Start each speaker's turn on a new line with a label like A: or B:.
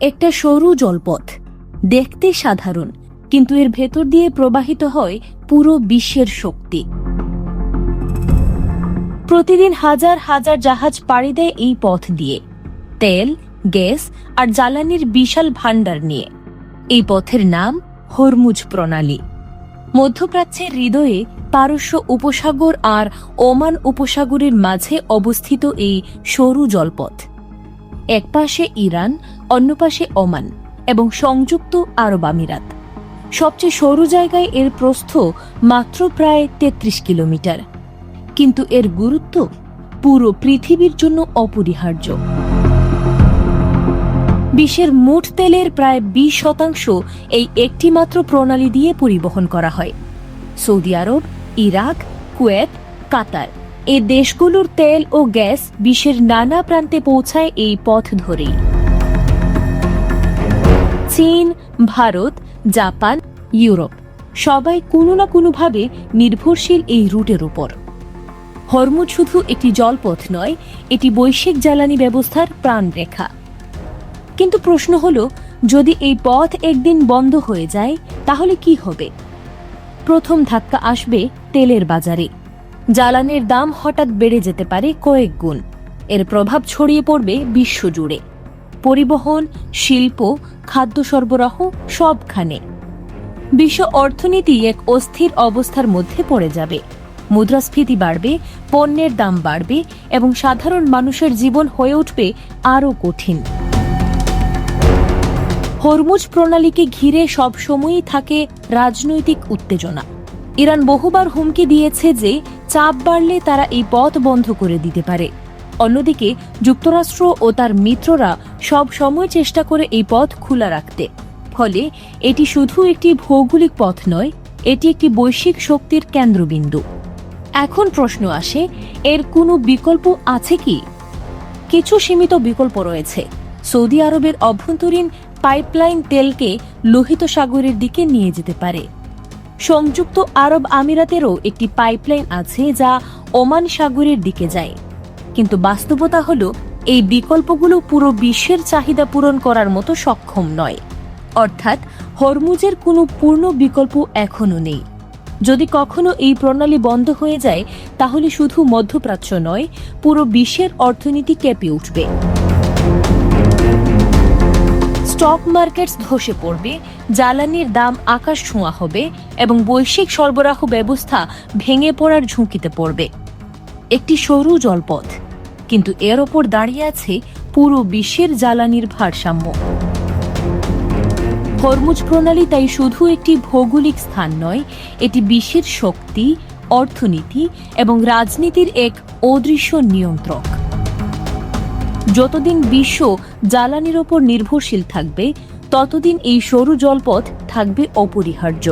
A: একটা সরু জলপথ, দেখতে সাধারণ, কিন্তু এর ভেতর দিয়ে প্রবাহিত হয় পুরো বিশ্বের শক্তি। প্রতিদিন হাজার হাজার জাহাজ পাড়ি দেয় এই পথ দিয়ে, তেল, গ্যাস আর জ্বালানির বিশাল ভাণ্ডার নিয়ে। এই পথের নাম হরমুজ প্রণালী। মধ্যপ্রাচ্যের হৃদয়ে পারস্য উপসাগর আর ওমান উপসাগরের মাঝে অবস্থিত এই সরু জলপথ। এক পাশে ইরান, অন্য পাশে ওমান এবং সংযুক্ত আরব আমিরাত। সবচেয়ে সরু জায়গায় এর প্রস্থ মাত্র প্রায় ৩৩ কিলোমিটার, কিন্তু এর গুরুত্ব পুরো পৃথিবীর জন্য অপরিহার্য। বিশ্বের মোট তেলের প্রায় ২০% এই একটি মাত্র প্রণালী দিয়ে পরিবহন করা হয়। সৌদি আরব, ইরাক, কুয়েত, কাতার এই দেশগুলোর তেল ও গ্যাস বিশ্বের নানা প্রান্তে পৌঁছায় এই পথ ধরেই। চীন, ভারত, জাপান, ইউরোপ সবাই কোনো না কোনোভাবে নির্ভরশীল এই রুটের উপর। হরমুজ শুধু একটি জলপথ নয়, এটি বৈশ্বিক জ্বালানি ব্যবস্থার প্রাণরেখা। কিন্তু প্রশ্ন হল, যদি এই পথ একদিন বন্ধ হয়ে যায় তাহলে কি হবে? প্রথম ধাক্কা আসবে তেলের বাজারে। জ্বালানির দাম হঠাৎ বেড়ে যেতে পারে কয়েক গুণ। এর প্রভাব ছড়িয়ে পড়বে বিশ্বজুড়ে, পরিবহন, শিল্প, খাদ্য সরবরাহ সবখানে। বিশ্ব অর্থনীতি এক অস্থির অবস্থার মধ্যে পড়ে যাবে। মুদ্রাস্ফীতি বাড়বে, পণ্যের দাম বাড়বে এবং সাধারণ মানুষের জীবন হয়ে উঠবে আরও কঠিন। হরমুজ প্রণালীকে ঘিরে সবসময়ই থাকে রাজনৈতিক উত্তেজনা। ইরান বহুবার হুমকি দিয়েছে যে চাপ বাড়লে তারা এই পথ বন্ধ করে দিতে পারে। অন্যদিকে যুক্তরাষ্ট্র ও তার মিত্ররা সব সময় চেষ্টা করে এই পথ খোলা রাখতে। ফলে এটি শুধু একটি ভৌগোলিক পথ নয়, এটি একটি বৈশ্বিক শক্তির কেন্দ্রবিন্দু। এখন প্রশ্ন আসে, এর কোনো বিকল্প আছে কি? কিছু সীমিত বিকল্প রয়েছে। সৌদি আরবের অভ্যন্তরীণ পাইপলাইন তেলকে লোহিত সাগরের দিকে নিয়ে যেতে পারে। সংযুক্ত আরব আমিরাতেরও একটি পাইপলাইন আছে যা ওমান সাগরের দিকে যায়। কিন্তু বাস্তবতা হল, এই বিকল্পগুলো পুরো বিশ্বের চাহিদা পূরণ করার মতো সক্ষম নয়। অর্থাৎ হরমুজের কোনো পূর্ণ বিকল্প এখনো নেই। যদি কখনো এই প্রণালী বন্ধ হয়ে যায় তাহলে শুধু মধ্যপ্রাচ্য নয়, পুরো বিশ্বের অর্থনীতি কেঁপে উঠবে। স্টক মার্কেট ধসে পড়বে, জ্বালানির দাম আকাশ ছোঁয়া হবে এবং বৈশ্বিক সরবরাহ ব্যবস্থা ভেঙে পড়ার ঝুঁকিতে পড়বে। একটি সরু জলপথ, কিন্তু এর ওপর দাঁড়িয়ে আছে পুরো বিশ্বের জ্বালানির ভারসাম্য। হরমুজ প্রণালী তাই শুধু একটি ভৌগোলিক স্থান নয়, এটি বিশ্বের শক্তি, অর্থনীতি এবং রাজনীতির এক অদৃশ্য নিয়ন্ত্রক। যতদিন বিশ্ব জ্বালানির ওপর নির্ভরশীল থাকবে, ততদিন এই সরু জলপথ থাকবে অপরিহার্য।